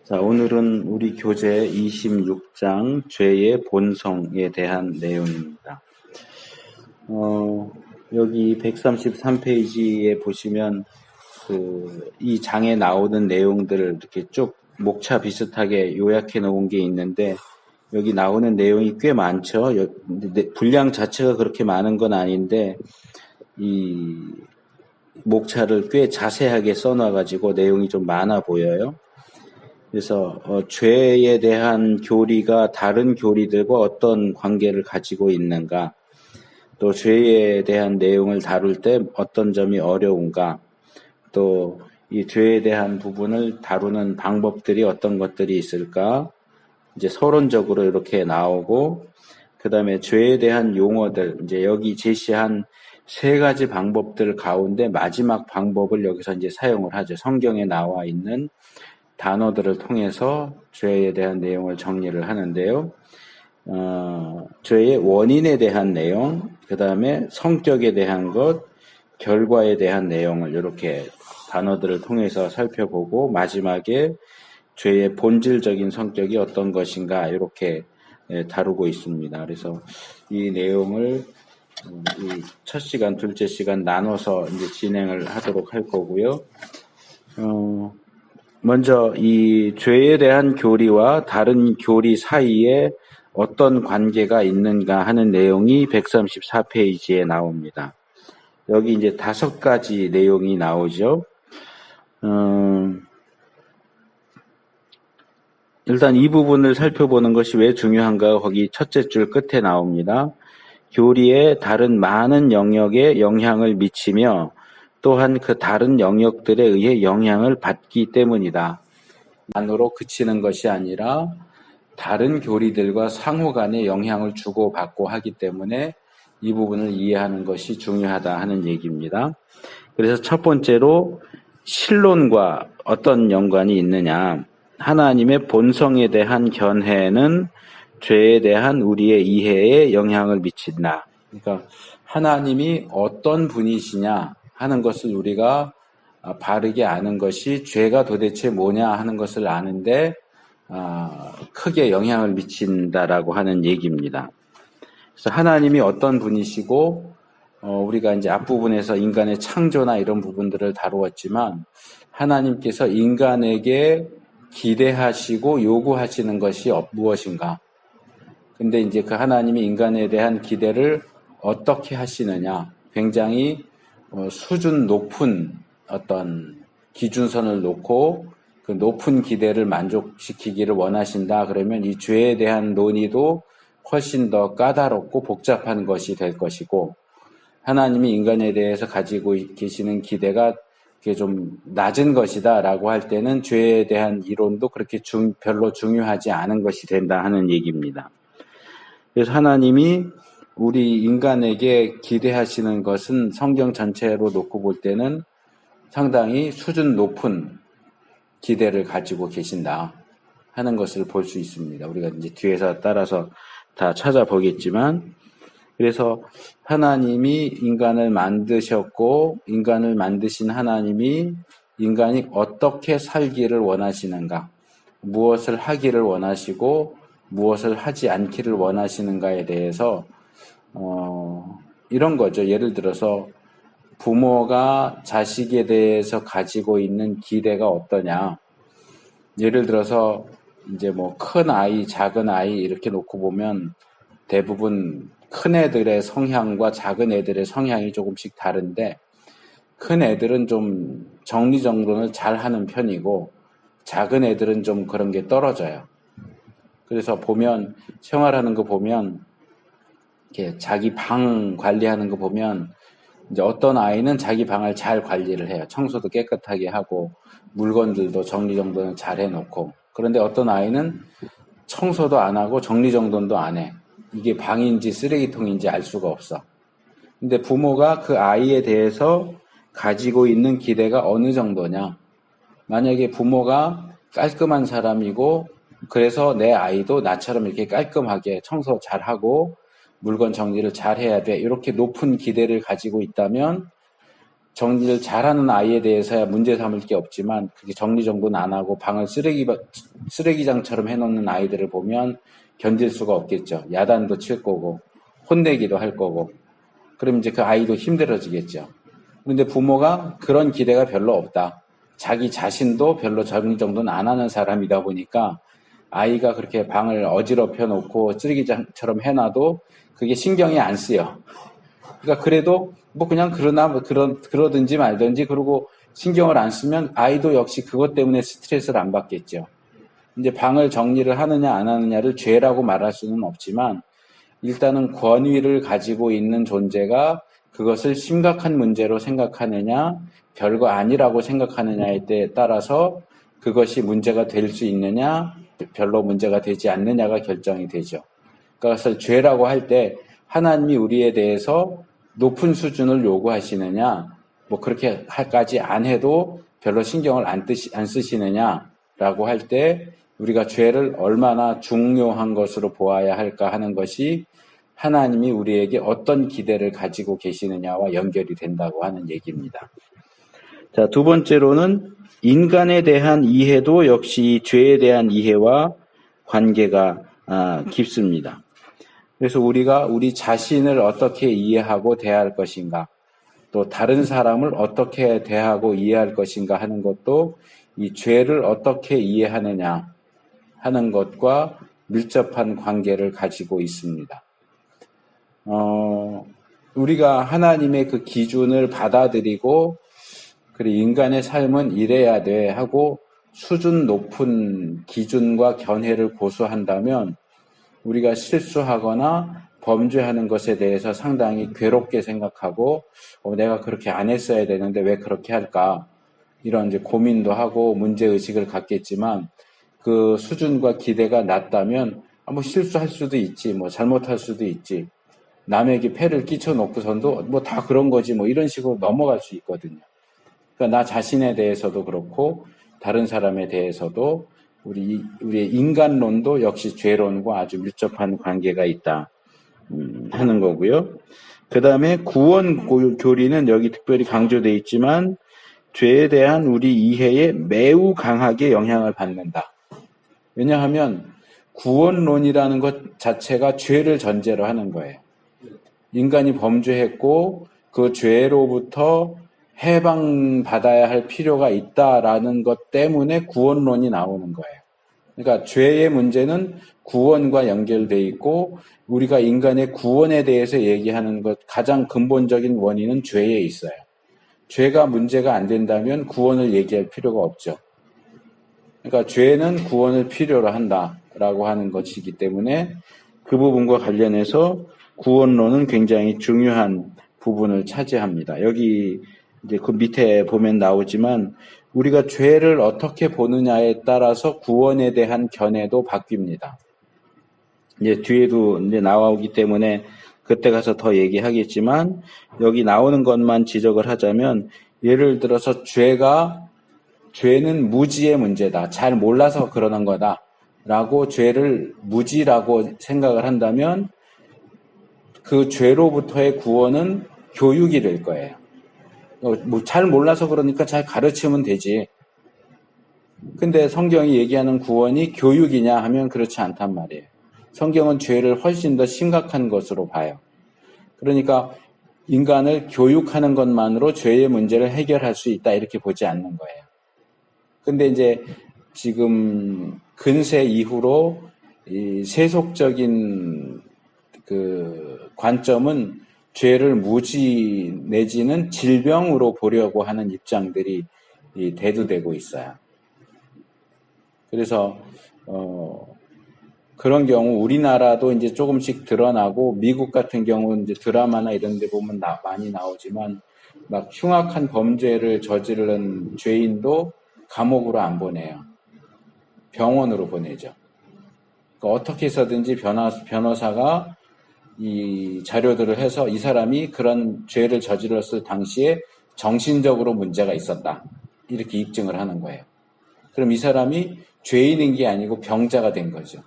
자, 오늘은 우리 교재 26장 죄의 본성에 대한 내용입니다. 여기 133페이지에 보시면 이 장에 나오는 내용들을 이렇게 쭉 목차 비슷하게 요약해 놓은 게 있는데 여기 나오는 내용이 꽤 많죠. 분량 자체가 그렇게 많은 건 아닌데 이 목차를 꽤 자세하게 써놔가지고 내용이 좀 많아 보여요. 그래서 죄에 대한 교리가 다른 교리들과 어떤 관계를 가지고 있는가, 또 죄에 대한 내용을 다룰 때 어떤 점이 어려운가, 또 이 죄에 대한 부분을 다루는 방법들이 어떤 것들이 있을까, 이제 서론적으로 이렇게 나오고, 그 다음에 죄에 대한 용어들, 이제 여기 제시한 세 가지 방법들 가운데 마지막 방법을 여기서 이제 사용을 하죠. 성경에 나와 있는 단어들을 통해서 죄에 대한 내용을 정리를 하는데요. 죄의 원인에 대한 내용, 그 다음에 성격에 대한 것, 결과에 대한 내용을 이렇게 단어들을 통해서 살펴보고 마지막에 죄의 본질적인 성격이 어떤 것인가 이렇게 다루고 있습니다. 그래서 이 내용을 이 첫 시간, 둘째 시간 나눠서 이제 진행을 하도록 할 거고요. 먼저 이 죄에 대한 교리와 다른 교리 사이에 어떤 관계가 있는가 하는 내용이 134페이지에 나옵니다. 여기 이제 5가지 내용이 나오죠. 일단 이 부분을 살펴보는 것이 왜 중요한가 거기 첫째 줄 끝에 나옵니다. 교리의 다른 많은 영역에 영향을 미치며 또한 그 다른 영역들에 의해 영향을 받기 때문이다. 만으로 그치는 것이 아니라 다른 교리들과 상호 간에 영향을 주고받고 하기 때문에 이 부분을 이해하는 것이 중요하다 하는 얘기입니다. 그래서 첫 번째로 신론과 어떤 연관이 있느냐. 하나님의 본성에 대한 견해는 죄에 대한 우리의 이해에 영향을 미친다. 그러니까 하나님이 어떤 분이시냐 하는 것을 우리가 바르게 아는 것이 죄가 도대체 뭐냐 하는 것을 아는데 크게 영향을 미친다라고 하는 얘기입니다. 그래서 하나님이 어떤 분이시고 우리가 이제 앞부분에서 인간의 창조나 이런 부분들을 다루었지만 하나님께서 인간에게 기대하시고 요구하시는 것이 무엇인가? 근데 이제 그 하나님이 인간에 대한 기대를 어떻게 하시느냐? 굉장히 수준 높은 어떤 기준선을 놓고 그 높은 기대를 만족시키기를 원하신다. 그러면 이 죄에 대한 논의도 훨씬 더 까다롭고 복잡한 것이 될 것이고 하나님이 인간에 대해서 가지고 계시는 기대가 그게 좀 낮은 것이다 라고 할 때는 죄에 대한 이론도 그렇게 별로 중요하지 않은 것이 된다 하는 얘기입니다. 그래서 하나님이 우리 인간에게 기대하시는 것은 성경 전체로 놓고 볼 때는 상당히 수준 높은 기대를 가지고 계신다 하는 것을 볼 수 있습니다. 우리가 이제 뒤에서 따라서 다 찾아보겠지만 그래서 하나님이 인간을 만드셨고 인간을 만드신 하나님이 인간이 어떻게 살기를 원하시는가, 무엇을 하기를 원하시고 무엇을 하지 않기를 원하시는가에 대해서 이런 거죠. 예를 들어서 부모가 자식에 대해서 가지고 있는 기대가 어떠냐. 예를 들어서 이제 뭐 큰 아이, 작은 아이 이렇게 놓고 보면 대부분 큰 애들의 성향과 작은 애들의 성향이 조금씩 다른데 큰 애들은 좀 정리정돈을 잘 하는 편이고 작은 애들은 좀 그런 게 떨어져요. 그래서 보면 생활하는 거 보면 이렇게 자기 방 관리하는 거 보면 이제 어떤 아이는 자기 방을 잘 관리를 해요. 청소도 깨끗하게 하고 물건들도 정리정돈을 잘 해놓고 그런데 어떤 아이는 청소도 안 하고 정리정돈도 안 해. 이게 방인지 쓰레기통인지 알 수가 없어. 근데 부모가 그 아이에 대해서 가지고 있는 기대가 어느 정도냐. 만약에 부모가 깔끔한 사람이고 그래서 내 아이도 나처럼 이렇게 깔끔하게 청소 잘하고 물건 정리를 잘 해야 돼. 이렇게 높은 기대를 가지고 있다면 정리를 잘하는 아이에 대해서야 문제 삼을 게 없지만 그게 정리정돈 안 하고 방을 쓰레기장처럼 해놓는 아이들을 보면 견딜 수가 없겠죠. 야단도 칠 거고 혼내기도 할 거고 그럼 이제 그 아이도 힘들어지겠죠. 그런데 부모가 그런 기대가 별로 없다. 자기 자신도 별로 정리정돈 안 하는 사람이다 보니까 아이가 그렇게 방을 어지럽혀 놓고 쓰레기장처럼 해놔도 그게 신경이 안 쓰여. 그러니까 그래도 뭐 그냥 그러든지 말든지 그러고 신경을 안 쓰면 아이도 역시 그것 때문에 스트레스를 안 받겠죠. 이제 방을 정리를 하느냐 안 하느냐를 죄라고 말할 수는 없지만 일단은 권위를 가지고 있는 존재가 그것을 심각한 문제로 생각하느냐 별거 아니라고 생각하느냐에 따라서 그것이 문제가 될 수 있느냐 별로 문제가 되지 않느냐가 결정이 되죠. 그것을 죄라고 할 때 하나님이 우리에 대해서 높은 수준을 요구하시느냐 뭐 그렇게까지 안 해도 별로 신경을 안 쓰시느냐라고 할 때 우리가 죄를 얼마나 중요한 것으로 보아야 할까 하는 것이 하나님이 우리에게 어떤 기대를 가지고 계시느냐와 연결이 된다고 하는 얘기입니다. 자, 두 번째로는 인간에 대한 이해도 역시 죄에 대한 이해와 관계가 깊습니다. 그래서 우리가 우리 자신을 어떻게 이해하고 대할 것인가, 또 다른 사람을 어떻게 대하고 이해할 것인가 하는 것도 이 죄를 어떻게 이해하느냐 하는 것과 밀접한 관계를 가지고 있습니다. 우리가 하나님의 그 기준을 받아들이고 그리고 인간의 삶은 이래야 돼 하고 수준 높은 기준과 견해를 고수한다면 우리가 실수하거나 범죄하는 것에 대해서 상당히 괴롭게 생각하고 내가 그렇게 안 했어야 되는데 왜 그렇게 할까 이런 이제 고민도 하고 문제의식을 갖겠지만 그 수준과 기대가 낮다면 뭐 실수할 수도 있지 뭐 잘못할 수도 있지 남에게 폐를 끼쳐놓고선도 뭐 다 그런 거지 뭐 이런 식으로 넘어갈 수 있거든요. 그러니까 나 자신에 대해서도 그렇고 다른 사람에 대해서도 우리의 인간론도 역시 죄론과 아주 밀접한 관계가 있다 하는 거고요. 그 다음에 구원 교리는 여기 특별히 강조되어 있지만 죄에 대한 우리 이해에 매우 강하게 영향을 받는다. 왜냐하면 구원론이라는 것 자체가 죄를 전제로 하는 거예요. 인간이 범죄했고 그 죄로부터 해방받아야 할 필요가 있다라는 것 때문에 구원론이 나오는 거예요. 그러니까 죄의 문제는 구원과 연결되어 있고 우리가 인간의 구원에 대해서 얘기하는 것 가장 근본적인 원인은 죄에 있어요. 죄가 문제가 안 된다면 구원을 얘기할 필요가 없죠. 그러니까 죄는 구원을 필요로 한다라고 하는 것이기 때문에 그 부분과 관련해서 구원론은 굉장히 중요한 부분을 차지합니다. 여기 이제 그 밑에 보면 나오지만 우리가 죄를 어떻게 보느냐에 따라서 구원에 대한 견해도 바뀝니다. 이제 뒤에도 이제 나오기 때문에 그때 가서 더 얘기하겠지만 여기 나오는 것만 지적을 하자면 예를 들어서 죄는 무지의 문제다. 잘 몰라서 그러는 거다라고 죄를 무지라고 생각을 한다면 그 죄로부터의 구원은 교육이 될 거예요. 뭐 잘 몰라서 그러니까 잘 가르치면 되지. 근데 성경이 얘기하는 구원이 교육이냐 하면 그렇지 않단 말이에요. 성경은 죄를 훨씬 더 심각한 것으로 봐요. 그러니까 인간을 교육하는 것만으로 죄의 문제를 해결할 수 있다 이렇게 보지 않는 거예요. 근데 이제 지금 근세 이후로 이 세속적인 그 관점은 죄를 무지 내지는 질병으로 보려고 하는 입장들이 대두되고 있어요. 그래서 그런 경우 우리나라도 이제 조금씩 드러나고 미국 같은 경우는 이제 드라마나 이런 데 보면 많이 나오지만 막 흉악한 범죄를 저지른 죄인도 감옥으로 안 보내요. 병원으로 보내죠. 그러니까 어떻게 해서든지 변호사가 이 자료들을 해서 이 사람이 그런 죄를 저질렀을 당시에 정신적으로 문제가 있었다. 이렇게 입증을 하는 거예요. 그럼 이 사람이 죄인인 게 아니고 병자가 된 거죠.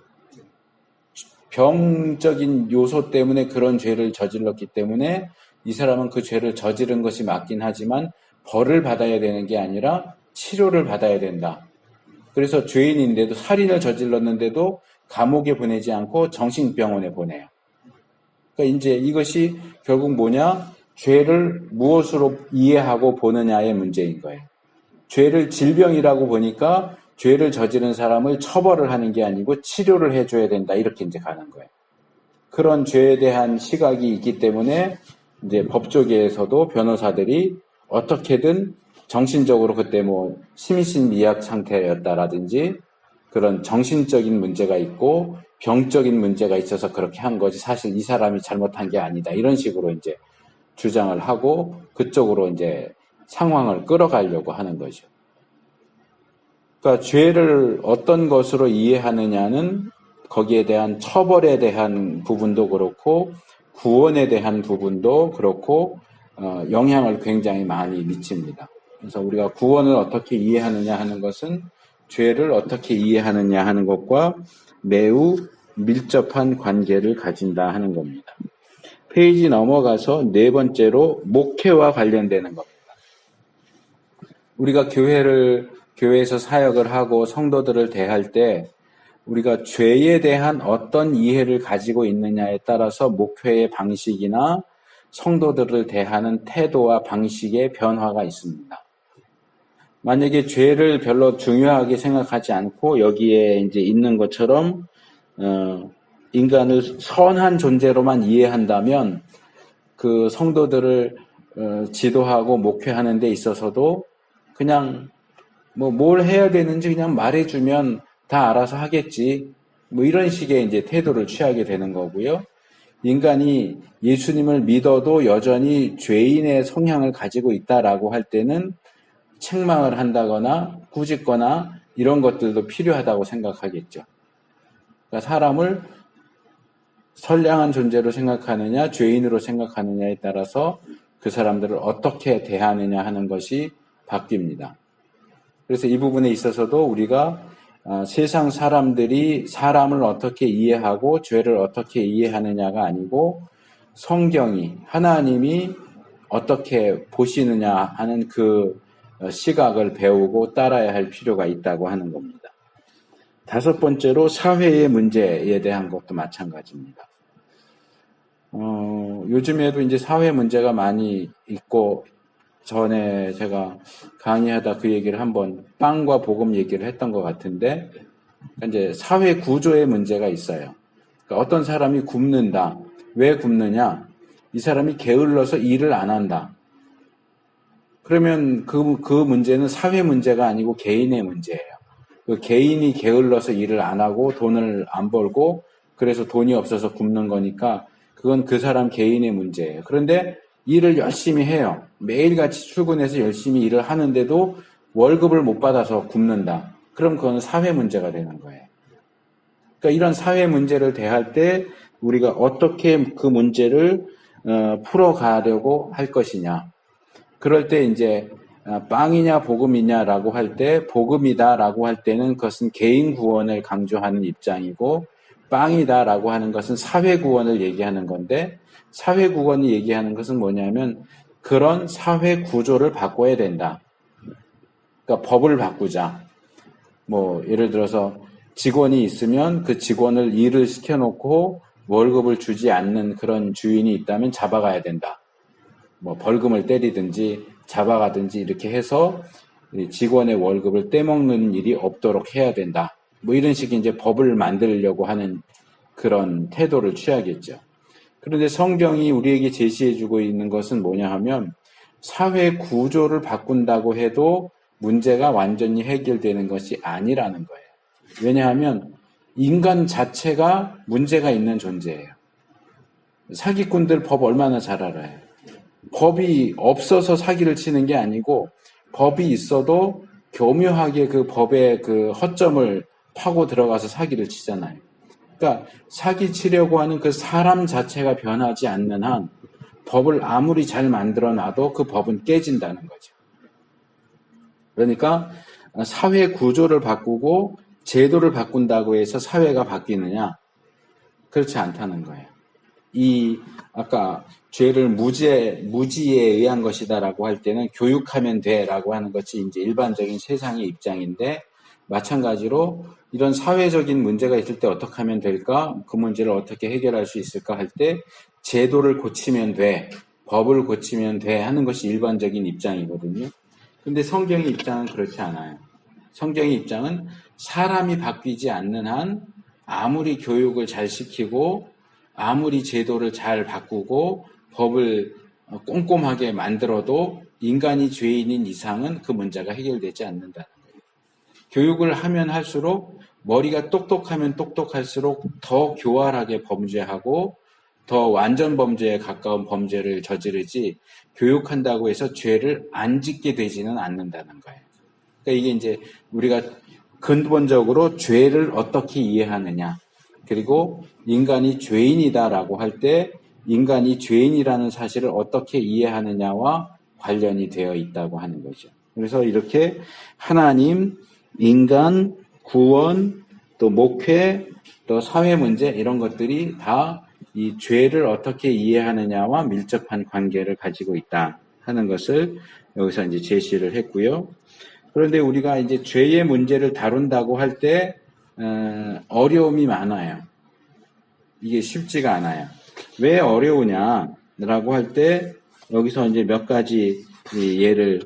병적인 요소 때문에 그런 죄를 저질렀기 때문에 이 사람은 그 죄를 저지른 것이 맞긴 하지만 벌을 받아야 되는 게 아니라 치료를 받아야 된다. 그래서 죄인인데도 살인을 저질렀는데도 감옥에 보내지 않고 정신병원에 보내요. 그러니까 이제 이것이 결국 뭐냐? 죄를 무엇으로 이해하고 보느냐의 문제인 거예요. 죄를 질병이라고 보니까 죄를 저지른 사람을 처벌을 하는 게 아니고 치료를 해줘야 된다. 이렇게 이제 가는 거예요. 그런 죄에 대한 시각이 있기 때문에 이제 법조계에서도 변호사들이 어떻게든 정신적으로 그때 뭐 심신미약 상태였다라든지 그런 정신적인 문제가 있고 병적인 문제가 있어서 그렇게 한 거지 사실 이 사람이 잘못한 게 아니다. 이런 식으로 이제 주장을 하고 그쪽으로 이제 상황을 끌어가려고 하는 거죠. 그러니까 죄를 어떤 것으로 이해하느냐는 거기에 대한 처벌에 대한 부분도 그렇고 구원에 대한 부분도 그렇고 영향을 굉장히 많이 미칩니다. 그래서 우리가 구원을 어떻게 이해하느냐 하는 것은 죄를 어떻게 이해하느냐 하는 것과 매우 밀접한 관계를 가진다 하는 겁니다. 페이지 넘어가서 네 번째로 목회와 관련되는 겁니다. 우리가 교회에서 사역을 하고 성도들을 대할 때 우리가 죄에 대한 어떤 이해를 가지고 있느냐에 따라서 목회의 방식이나 성도들을 대하는 태도와 방식의 변화가 있습니다. 만약에 죄를 별로 중요하게 생각하지 않고 여기에 이제 있는 것처럼 인간을 선한 존재로만 이해한다면 그 성도들을 지도하고 목회하는 데 있어서도 그냥 뭐 뭘 해야 되는지 그냥 말해주면 다 알아서 하겠지. 뭐 이런 식의 이제 태도를 취하게 되는 거고요. 인간이 예수님을 믿어도 여전히 죄인의 성향을 가지고 있다라고 할 때는 책망을 한다거나 꾸짖거나 이런 것들도 필요하다고 생각하겠죠. 그러니까 사람을 선량한 존재로 생각하느냐, 죄인으로 생각하느냐에 따라서 그 사람들을 어떻게 대하느냐 하는 것이 바뀝니다. 그래서 이 부분에 있어서도 우리가 세상 사람들이 사람을 어떻게 이해하고 죄를 어떻게 이해하느냐가 아니고 성경이 하나님이 어떻게 보시느냐 하는 그 시각을 배우고 따라야 할 필요가 있다고 하는 겁니다. 다섯 번째로 사회의 문제에 대한 것도 마찬가지입니다. 요즘에도 이제 사회 문제가 많이 있고 전에 제가 강의하다 그 얘기를 한번 빵과 복음 얘기를 했던 것 같은데 이제 사회 구조의 문제가 있어요. 그러니까 어떤 사람이 굶는다. 왜 굶느냐? 이 사람이 게을러서 일을 안 한다. 그러면 그 문제는 사회 문제가 아니고 개인의 문제예요. 그 개인이 게을러서 일을 안 하고 돈을 안 벌고 그래서 돈이 없어서 굶는 거니까 그건 그 사람 개인의 문제예요. 그런데 일을 열심히 해요. 매일같이 출근해서 열심히 일을 하는데도 월급을 못 받아서 굶는다. 그럼 그건 사회 문제가 되는 거예요. 그러니까 이런 사회 문제를 대할 때 우리가 어떻게 그 문제를 풀어가려고 할 것이냐. 그럴 때 이제 빵이냐 복음이냐라고 할 때 복음이다라고 할 때는 그것은 개인 구원을 강조하는 입장이고 빵이다라고 하는 것은 사회 구원을 얘기하는 건데 사회 구원이 얘기하는 것은 뭐냐면 그런 사회 구조를 바꿔야 된다. 그러니까 법을 바꾸자. 뭐 예를 들어서 직원이 있으면 그 직원을 일을 시켜놓고 월급을 주지 않는 그런 주인이 있다면 잡아가야 된다. 뭐 벌금을 때리든지 잡아가든지 이렇게 해서 직원의 월급을 떼먹는 일이 없도록 해야 된다. 뭐 이런 식의 이제 법을 만들려고 하는 그런 태도를 취하겠죠. 그런데 성경이 우리에게 제시해주고 있는 것은 뭐냐 하면 사회 구조를 바꾼다고 해도 문제가 완전히 해결되는 것이 아니라는 거예요. 왜냐하면 인간 자체가 문제가 있는 존재예요. 사기꾼들 법 얼마나 잘 알아요. 법이 없어서 사기를 치는 게 아니고 법이 있어도 교묘하게 그 법의 그 허점을 파고 들어가서 사기를 치잖아요. 그러니까 사기 치려고 하는 그 사람 자체가 변하지 않는 한 법을 아무리 잘 만들어 놔도 그 법은 깨진다는 거죠. 그러니까 사회 구조를 바꾸고 제도를 바꾼다고 해서 사회가 바뀌느냐? 그렇지 않다는 거예요. 아까 죄를 무지에 의한 것이다라고 할 때는 교육하면 돼라고 하는 것이 이제 일반적인 세상의 입장인데, 마찬가지로 이런 사회적인 문제가 있을 때 어떻게 하면 될까? 그 문제를 어떻게 해결할 수 있을까 할 때 제도를 고치면 돼, 법을 고치면 돼 하는 것이 일반적인 입장이거든요. 근데 성경의 입장은 그렇지 않아요. 성경의 입장은 사람이 바뀌지 않는 한 아무리 교육을 잘 시키고 아무리 제도를 잘 바꾸고 법을 꼼꼼하게 만들어도 인간이 죄인인 이상은 그 문제가 해결되지 않는다는 거예요. 교육을 하면 할수록, 머리가 똑똑하면 똑똑할수록 더 교활하게 범죄하고 더 완전 범죄에 가까운 범죄를 저지르지, 교육한다고 해서 죄를 안 짓게 되지는 않는다는 거예요. 그러니까 이게 이제 우리가 근본적으로 죄를 어떻게 이해하느냐, 그리고 인간이 죄인이다라고 할 때 인간이 죄인이라는 사실을 어떻게 이해하느냐와 관련이 되어 있다고 하는 거죠. 그래서 이렇게 하나님, 인간, 구원, 또 목회, 또 사회 문제, 이런 것들이 다 이 죄를 어떻게 이해하느냐와 밀접한 관계를 가지고 있다 하는 것을 여기서 이제 제시를 했고요. 그런데 우리가 이제 죄의 문제를 다룬다고 할 때 어려움이 많아요. 이게 쉽지가 않아요. 왜 어려우냐라고 할 때 여기서 이제 몇 가지 예를,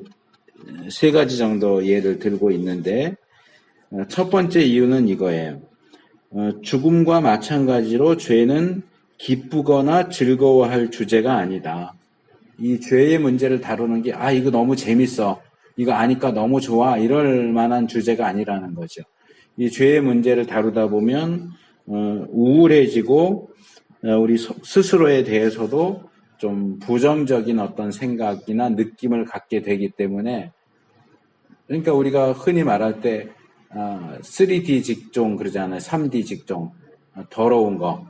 세 가지 정도 예를 들고 있는데, 첫 번째 이유는 이거예요. 죽음과 마찬가지로 죄는 기쁘거나 즐거워할 주제가 아니다. 이 죄의 문제를 다루는 게 이거 너무 재밌어, 이거 아니까 너무 좋아, 이럴 만한 주제가 아니라는 거죠. 이 죄의 문제를 다루다 보면 우울해지고 우리 스스로에 대해서도 좀 부정적인 어떤 생각이나 느낌을 갖게 되기 때문에, 그러니까 우리가 흔히 말할 때 3D 직종 그러잖아요. 3D 직종, 더러운 거.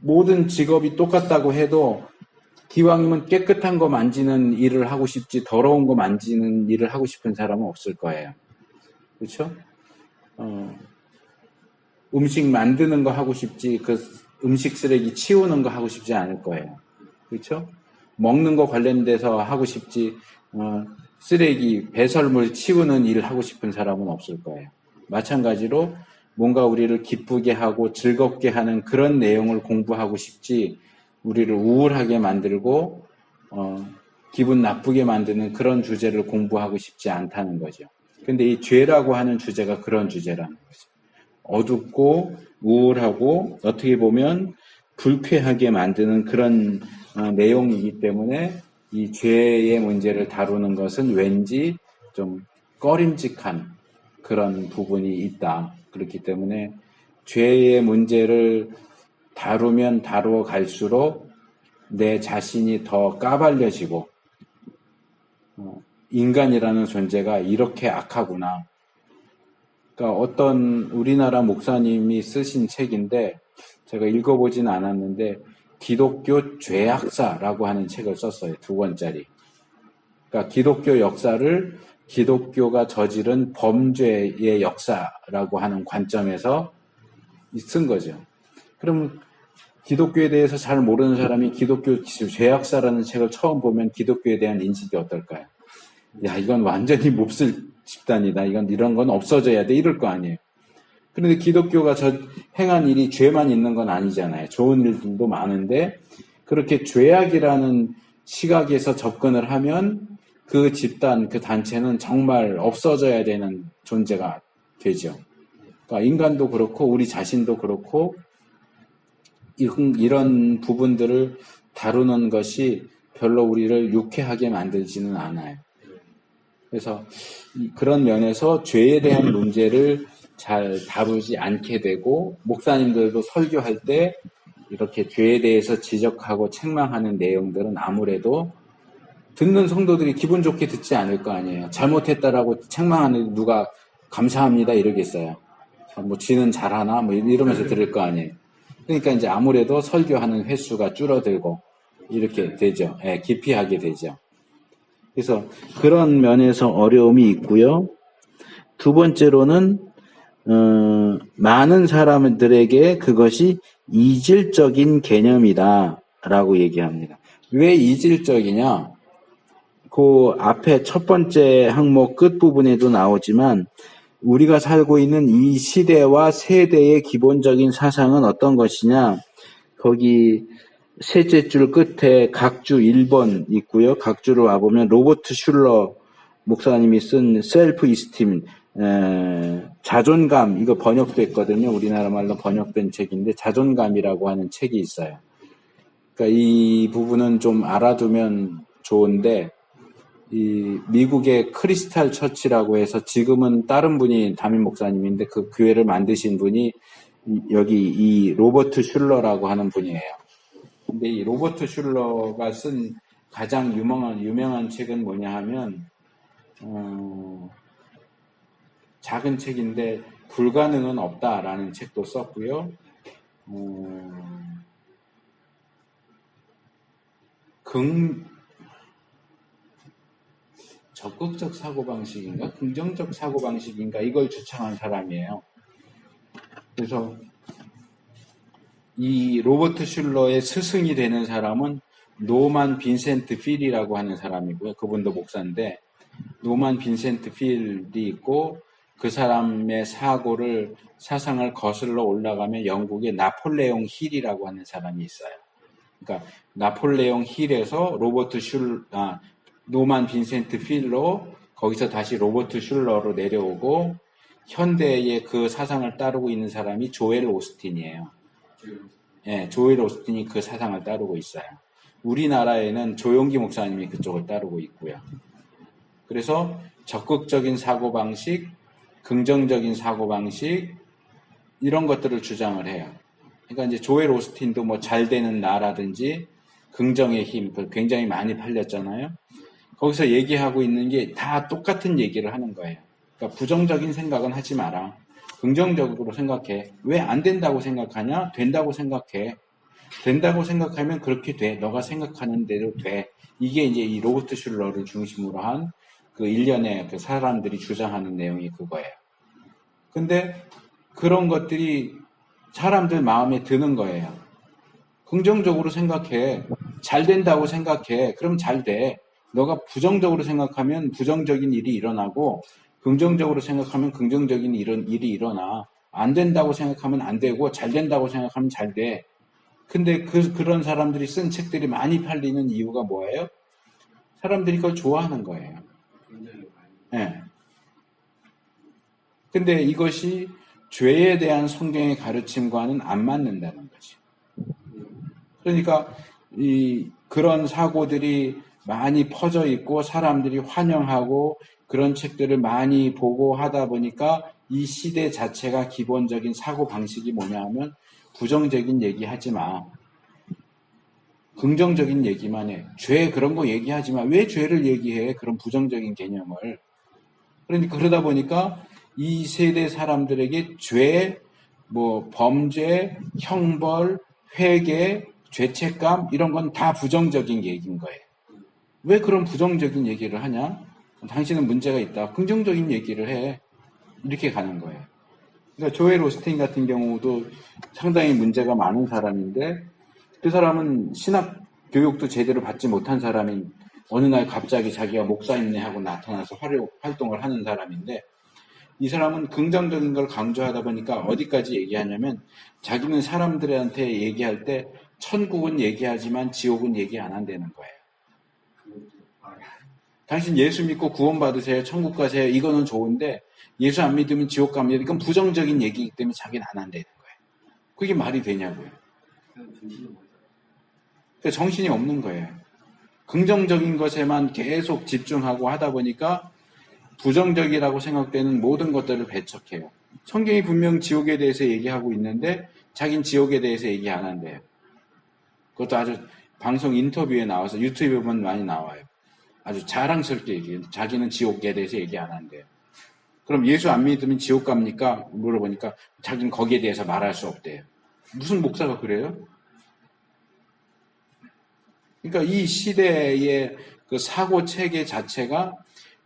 모든 직업이 똑같다고 해도 기왕이면 깨끗한 거 만지는 일을 하고 싶지 더러운 거 만지는 일을 하고 싶은 사람은 없을 거예요. 그렇죠? 음식 만드는 거 하고 싶지 그 음식 쓰레기 치우는 거 하고 싶지 않을 거예요. 그렇죠? 먹는 거 관련돼서 하고 싶지 쓰레기 배설물 치우는 일을 하고 싶은 사람은 없을 거예요. 마찬가지로 뭔가 우리를 기쁘게 하고 즐겁게 하는 그런 내용을 공부하고 싶지, 우리를 우울하게 만들고 기분 나쁘게 만드는 그런 주제를 공부하고 싶지 않다는 거죠. 근데 이 죄라고 하는 주제가 그런 주제라는 거죠. 어둡고 우울하고 어떻게 보면 불쾌하게 만드는 그런 내용이기 때문에 이 죄의 문제를 다루는 것은 왠지 좀 꺼림직한 그런 부분이 있다. 그렇기 때문에 죄의 문제를 다루면 다루어 갈수록 내 자신이 더 까발려지고 인간이라는 존재가 이렇게 악하구나. 그러니까 어떤 우리나라 목사님이 쓰신 책인데 제가 읽어보진 않았는데 기독교 죄악사라고 하는 책을 썼어요. 2권짜리. 그러니까 기독교 역사를 기독교가 저지른 범죄의 역사라고 하는 관점에서 쓴 거죠. 그럼 기독교에 대해서 잘 모르는 사람이 기독교 죄악사라는 책을 처음 보면 기독교에 대한 인식이 어떨까요? 야, 이건 완전히 몹쓸 집단이다. 이런 건 없어져야 돼. 이럴 거 아니에요. 그런데 기독교가 행한 일이 죄만 있는 건 아니잖아요. 좋은 일들도 많은데 그렇게 죄악이라는 시각에서 접근을 하면 그 집단, 그 단체는 정말 없어져야 되는 존재가 되죠. 그러니까 인간도 그렇고 우리 자신도 그렇고 이런 부분들을 다루는 것이 별로 우리를 유쾌하게 만들지는 않아요. 그래서 그런 면에서 죄에 대한 문제를 잘 다루지 않게 되고, 목사님들도 설교할 때 이렇게 죄에 대해서 지적하고 책망하는 내용들은 아무래도 듣는 성도들이 기분 좋게 듣지 않을 거 아니에요. 잘못했다라고 책망하는 누가 감사합니다 이러겠어요. 뭐 지는 잘하나 뭐 이러면서 들을 거 아니에요. 그러니까 이제 아무래도 설교하는 횟수가 줄어들고 이렇게 되죠. 예, 기피하게 되죠. 그래서 그런 면에서 어려움이 있고요. 두 번째로는 많은 사람들에게 그것이 이질적인 개념이다라고 얘기합니다. 왜 이질적이냐? 그 앞에 첫 번째 항목 끝부분에도 나오지만 우리가 살고 있는 이 시대와 세대의 기본적인 사상은 어떤 것이냐? 거기 셋째 줄 끝에 각주 1번 있고요. 각주로 와보면 로버트 슐러 목사님이 쓴 셀프 이스팀, 자존감, 이거 번역됐거든요. 우리나라 말로 번역된 책인데 자존감이라고 하는 책이 있어요. 그러니까 이 부분은 좀 알아두면 좋은데, 이 미국의 크리스탈 처치라고 해서 지금은 다른 분이 담임 목사님인데 그 교회를 만드신 분이 여기 이 로버트 슐러라고 하는 분이에요. 근데 이 로버트 슐러가 쓴 가장 유명한 책은 뭐냐 하면 작은 책인데 불가능은 없다라는 책도 썼고요. 적극적 사고방식인가? 긍정적 사고방식인가? 이걸 주창한 사람이에요. 그래서 이 로버트 슐러의 스승이 되는 사람은 노만 빈센트 필이라고 하는 사람이고요. 그분도 목사인데 노만 빈센트 필이 있고 그 사람의 사상을 거슬러 올라가면 영국의 나폴레옹 힐이라고 하는 사람이 있어요. 그러니까 나폴레옹 힐에서 노만 빈센트 필로 거기서 다시 로버트 슐러로 내려오고 현대의 그 사상을 따르고 있는 사람이 조엘 오스틴이에요. 네, 조엘 오스틴이 그 사상을 따르고 있어요. 우리나라에는 조용기 목사님이 그쪽을 따르고 있고요. 그래서 적극적인 사고방식, 긍정적인 사고방식 이런 것들을 주장을 해요. 그러니까 이제 조엘 오스틴도 뭐 잘 되는 나라든지 긍정의 힘 굉장히 많이 팔렸잖아요. 거기서 얘기하고 있는 게 다 똑같은 얘기를 하는 거예요. 그러니까 부정적인 생각은 하지 마라. 긍정적으로 생각해. 왜 안 된다고 생각하냐? 된다고 생각해. 된다고 생각하면 그렇게 돼. 너가 생각하는 대로 돼. 이게 이제 이 로버트 슐러를 중심으로 한 그 일련의 그 사람들이 주장하는 내용이 그거예요. 근데 그런 것들이 사람들 마음에 드는 거예요. 긍정적으로 생각해. 잘 된다고 생각해. 그럼 잘 돼. 너가 부정적으로 생각하면 부정적인 일이 일어나고 긍정적으로 생각하면 긍정적인 일이 일어나. 안 된다고 생각하면 안 되고 잘 된다고 생각하면 잘 돼. 근데 그런 사람들이 쓴 책들이 많이 팔리는 이유가 뭐예요? 사람들이 그걸 좋아하는 거예요. 네. 근데 이것이 죄에 대한 성경의 가르침과는 안 맞는다는 거지. 그러니까 그런 사고들이 많이 퍼져 있고 사람들이 환영하고 그런 책들을 많이 보고 하다 보니까 이 시대 자체가 기본적인 사고 방식이 뭐냐 하면 부정적인 얘기 하지 마. 긍정적인 얘기만 해. 죄 그런 거 얘기하지 마. 왜 죄를 얘기해? 그런 부정적인 개념을. 그러니까 그러다 보니까 이 세대 사람들에게 죄, 뭐 범죄, 형벌, 회개, 죄책감 이런 건 다 부정적인 얘기인 거예요. 왜 그런 부정적인 얘기를 하냐? 당신은 문제가 있다. 긍정적인 얘기를 해. 이렇게 가는 거예요. 그러니까 조엘 오스틴 같은 경우도 상당히 문제가 많은 사람인데 그 사람은 신학 교육도 제대로 받지 못한 사람인 어느 날 갑자기 자기가 목사님네 하고 나타나서 활동을 하는 사람인데 이 사람은 긍정적인 걸 강조하다 보니까 어디까지 얘기하냐면 자기는 사람들한테 얘기할 때 천국은 얘기하지만 지옥은 얘기 안 한다는 거예요. 당신 예수 믿고 구원 받으세요. 천국 가세요. 이거는 좋은데 예수 안 믿으면 지옥 갑니다. 이건 부정적인 얘기이기 때문에 자기는 안 한다는 거예요. 그게 말이 되냐고요. 그러니까 정신이 없는 거예요. 긍정적인 것에만 계속 집중하고 하다 보니까 부정적이라고 생각되는 모든 것들을 배척해요. 성경이 분명 지옥에 대해서 얘기하고 있는데 자기는 지옥에 대해서 얘기 안 한대요. 그것도 아주 방송 인터뷰에 나와서 유튜브에 보면 많이 나와요. 아주 자랑스럽게 얘기해요. 자기는 지옥에 대해서 얘기 안 한대요. 그럼 예수 안 믿으면 지옥 갑니까? 물어보니까 자기는 거기에 대해서 말할 수 없대요. 무슨 목사가 그래요? 그러니까 이 시대의 그 사고 체계 자체가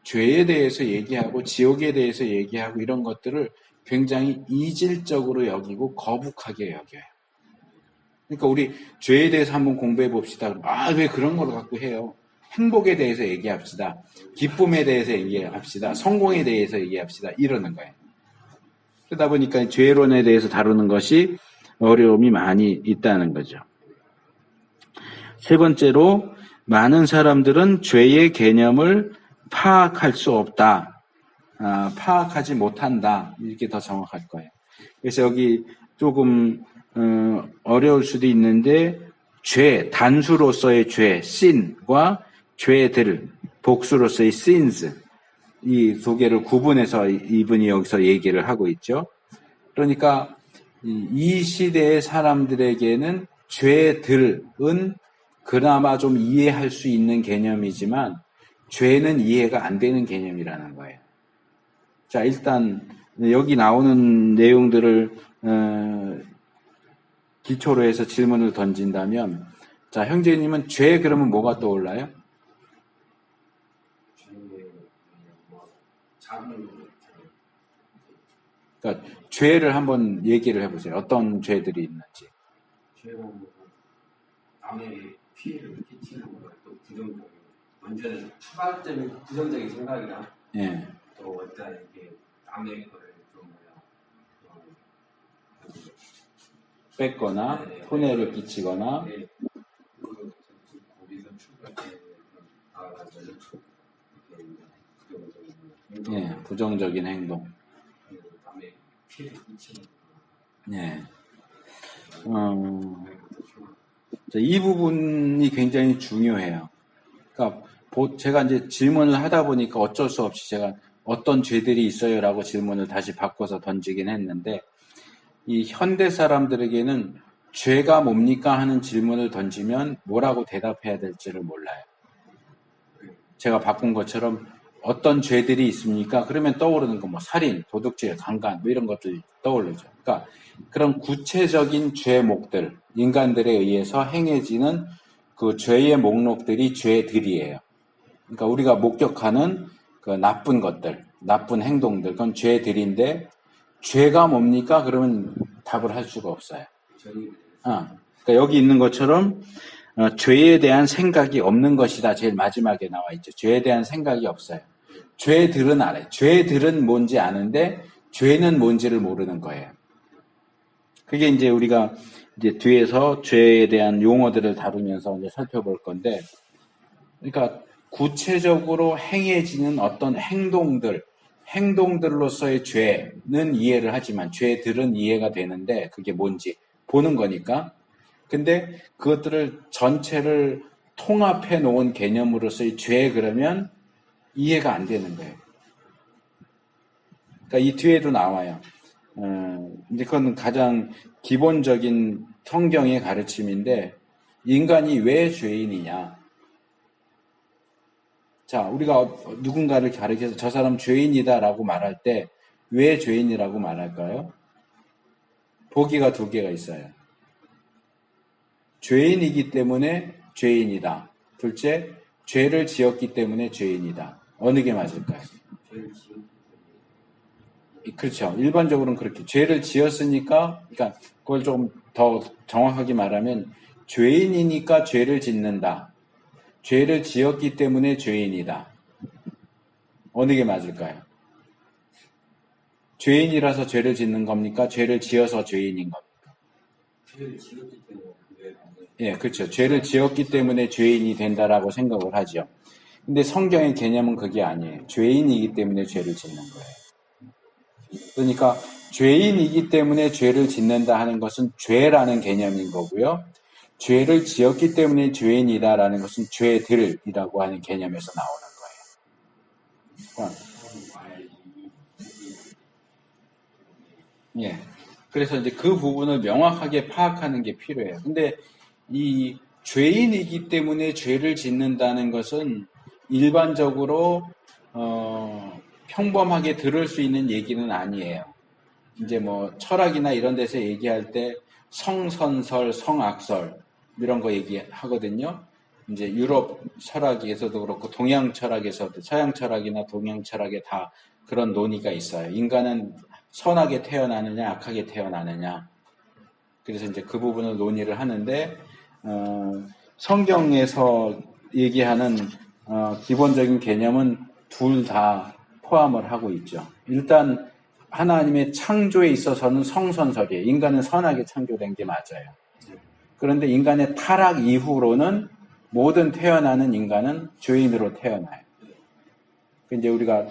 죄에 대해서 얘기하고 지옥에 대해서 얘기하고 이런 것들을 굉장히 이질적으로 여기고 거북하게 여겨요. 그러니까 우리 죄에 대해서 한번 공부해 봅시다. 왜 그런 걸 갖고 해요? 행복에 대해서 얘기합시다. 기쁨에 대해서 얘기합시다. 성공에 대해서 얘기합시다. 이러는 거예요. 그러다 보니까 죄론에 대해서 다루는 것이 어려움이 많이 있다는 거죠. 세 번째로, 많은 사람들은 죄의 개념을 파악할 수 없다. 파악하지 못한다. 이렇게 더 정확할 거예요. 그래서 여기 조금 어려울 수도 있는데, 죄, 단수로서의 죄, sin과 죄들, 복수로서의 sins, 이 두 개를 구분해서 이분이 여기서 얘기를 하고 있죠. 그러니까 이 시대의 사람들에게는 죄들은 그나마 좀 이해할 수 있는 개념이지만 죄는 이해가 안 되는 개념이라는 거예요. 자, 일단 여기 나오는 내용들을 기초로 해서 질문을 던진다면, 자, 형제님은 죄 그러면 뭐가 떠올라요? 그러니까 죄를 한번 얘기를 해보세요. 어떤 죄들이 있는지. 죄는 남에게 피해를 끼치는 것, 또 부정적인, 먼저는 추가적인 부정적인 생각이나, 예. 또 어떤 이게 남의 거를 좀 뺏거나 손해를 끼치거나, 거기서 출발해 나아가서 부정적인 행동. 남의 피해를 끼치는. 예. 이 부분이 굉장히 중요해요. 그러니까 제가 이제 질문을 하다 보니까 어쩔 수 없이 제가 어떤 죄들이 있어요라고 질문을 다시 바꿔서 던지긴 했는데, 이 현대 사람들에게는 죄가 뭡니까 하는 질문을 던지면 뭐라고 대답해야 될지를 몰라요. 제가 바꾼 것처럼 어떤 죄들이 있습니까? 그러면 떠오르는 거 살인, 도둑질, 강간 이런 것들이 떠오르죠. 그러니까 그런 구체적인 죄목들, 인간들에 의해서 행해지는 그 죄의 목록들이 죄들이에요. 그러니까 우리가 목격하는 그 나쁜 것들, 나쁜 행동들, 그건 죄들인데, 죄가 뭡니까? 그러면 답을 할 수가 없어요. 그러니까 여기 있는 것처럼 죄에 대한 생각이 없는 것이다. 제일 마지막에 나와 있죠. 죄에 대한 생각이 없어요. 죄들은 알아요. 죄들은 뭔지 아는데 죄는 뭔지를 모르는 거예요. 그게 이제 우리가 이제 뒤에서 죄에 대한 용어들을 다루면서 이제 살펴볼 건데, 그러니까 구체적으로 행해지는 어떤 행동들로서의 죄는 이해를 하지만 죄들은 이해가 되는데 그게 뭔지 보는 거니까. 근데 그것들을 전체를 통합해 놓은 개념으로서의 죄 그러면 이해가 안 되는 거예요. 그러니까 이 뒤에도 나와요. 이제 그건 가장 기본적인 성경의 가르침인데, 인간이 왜 죄인이냐? 자, 우리가 누군가를 가르쳐서 저 사람 죄인이다라고 말할 때 왜 죄인이라고 말할까요? 보기가 두 개가 있어요. 죄인이기 때문에 죄인이다. 둘째, 죄를 지었기 때문에 죄인이다. 어느 게 맞을까요? 그렇죠. 일반적으로는 그렇게. 죄를 지었으니까, 그러니까 그걸 좀 더 정확하게 말하면 죄인이니까 죄를 짓는다. 죄를 지었기 때문에 죄인이다. 어느 게 맞을까요? 죄인이라서 죄를 짓는 겁니까? 죄를 지어서 죄인인 겁니까? 죄를 지었기 때문에. 예, 그렇죠. 죄를 지었기 때문에 죄인이 된다라고 생각을 하죠. 근데 성경의 개념은 그게 아니에요. 죄인이기 때문에 죄를 짓는 거예요. 그러니까 죄인이기 때문에 죄를 짓는다 하는 것은 죄라는 개념인 거고요. 죄를 지었기 때문에 죄인이다라는 것은 죄들이라고 하는 개념에서 나오는 거예요. 예. 그래서 이제 그 부분을 명확하게 파악하는 게 필요해요. 근데 이 죄인이기 때문에 죄를 짓는다는 것은 일반적으로 평범하게 들을 수 있는 얘기는 아니에요. 이제 뭐 철학이나 이런 데서 얘기할 때 성선설, 성악설 이런 거 얘기하거든요. 이제 유럽 철학에서도 그렇고 동양 철학에서도, 서양 철학이나 동양 철학에 다 그런 논의가 있어요. 인간은 선하게 태어나느냐, 악하게 태어나느냐. 그래서 이제 그 부분을 논의를 하는데, 성경에서 얘기하는 기본적인 개념은 둘 다 포함을 하고 있죠. 일단 하나님의 창조에 있어서는 성선설이에요. 인간은 선하게 창조된 게 맞아요. 그런데 인간의 타락 이후로는 모든 태어나는 인간은 죄인으로 태어나요. 이제 우리가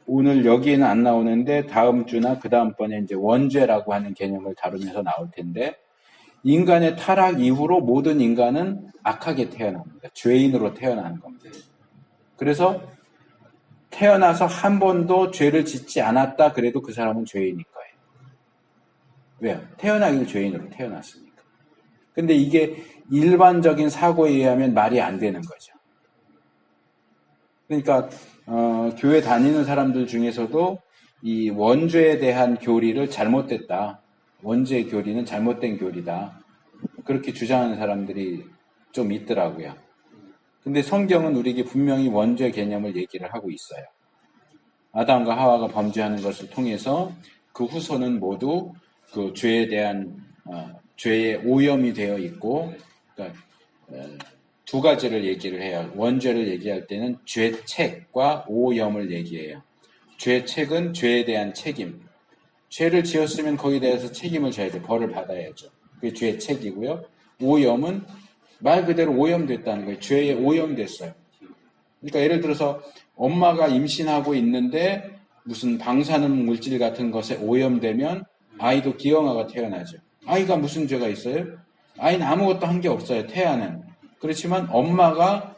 오늘 여기에는 안 나오는데 다음 주나 그 다음번에 이제 원죄라고 하는 개념을 다루면서 나올 텐데, 인간의 타락 이후로 모든 인간은 악하게 태어납니다. 죄인으로 태어나는 겁니다. 그래서 태어나서 한 번도 죄를 짓지 않았다 그래도 그 사람은 죄인일 거예요. 왜요? 태어나기도 죄인으로 태어났으니까. 근데 이게 일반적인 사고에 의하면 말이 안 되는 거죠. 그러니까 교회 다니는 사람들 중에서도 이 원죄에 대한 교리를 잘못됐다. 원죄 교리는 잘못된 교리다. 그렇게 주장하는 사람들이 좀 있더라고요. 근데 성경은 우리에게 분명히 원죄 개념을 얘기를 하고 있어요. 아담과 하와가 범죄하는 것을 통해서 그 후손은 모두 그 죄에 대한 죄의 오염이 되어 있고, 그러니까 두 가지를 얘기를 해요. 원죄를 얘기할 때는 죄책과 오염을 얘기해요. 죄책은 죄에 대한 책임. 죄를 지었으면 거기에 대해서 책임을 져야 돼. 벌을 받아야죠. 그게 죄책이고요. 오염은 말 그대로 오염됐다는 거예요. 죄에 오염됐어요. 그러니까 예를 들어서 엄마가 임신하고 있는데 무슨 방사능 물질 같은 것에 오염되면 아이도 기형아가 태어나죠. 아이가 무슨 죄가 있어요? 아이는 아무것도 한 게 없어요. 태아는. 그렇지만 엄마가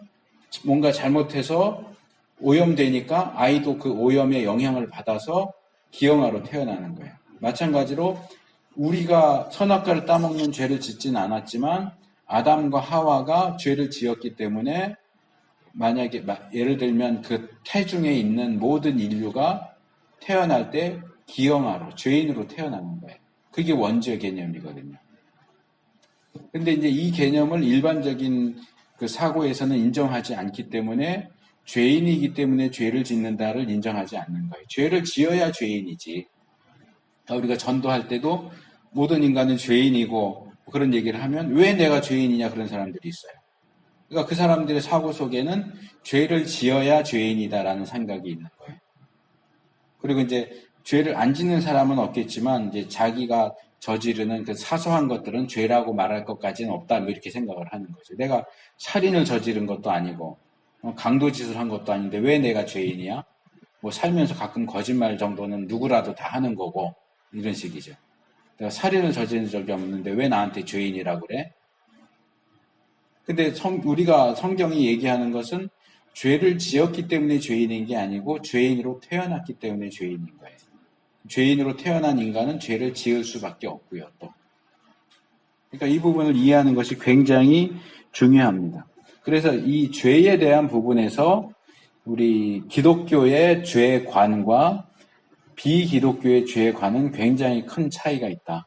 뭔가 잘못해서 오염되니까 아이도 그 오염의 영향을 받아서 기형아로 태어나는 거예요. 마찬가지로 우리가 선악과를 따먹는 죄를 짓진 않았지만 아담과 하와가 죄를 지었기 때문에 만약에 예를 들면 그 태중에 있는 모든 인류가 태어날 때 기형아로 죄인으로 태어나는 거예요. 그게 원죄 개념이거든요. 근데 이제 이 개념을 일반적인 그 사고에서는 인정하지 않기 때문에 죄인이기 때문에 죄를 짓는다를 인정하지 않는 거예요. 죄를 지어야 죄인이지. 우리가 전도할 때도 모든 인간은 죄인이고 그런 얘기를 하면 왜 내가 죄인이냐 그런 사람들이 있어요. 그러니까 그 사람들의 사고 속에는 죄를 지어야 죄인이다라는 생각이 있는 거예요. 그리고 이제 죄를 안 짓는 사람은 없겠지만 이제 자기가 저지르는 그 사소한 것들은 죄라고 말할 것까지는 없다 뭐 이렇게 생각을 하는 거죠. 내가 살인을 저지른 것도 아니고 강도짓을 한 것도 아닌데 왜 내가 죄인이야? 뭐 살면서 가끔 거짓말 정도는 누구라도 다 하는 거고 이런 식이죠. 내가 살인을 저지른 적이 없는데 왜 나한테 죄인이라고 그래? 근데 우리가 성경이 얘기하는 것은 죄를 지었기 때문에 죄인인 게 아니고 죄인으로 태어났기 때문에 죄인인 거예요. 죄인으로 태어난 인간은 죄를 지을 수밖에 없고요. 또. 그러니까 이 부분을 이해하는 것이 굉장히 중요합니다. 그래서 이 죄에 대한 부분에서 우리 기독교의 죄관과 비기독교의 죄관은 굉장히 큰 차이가 있다.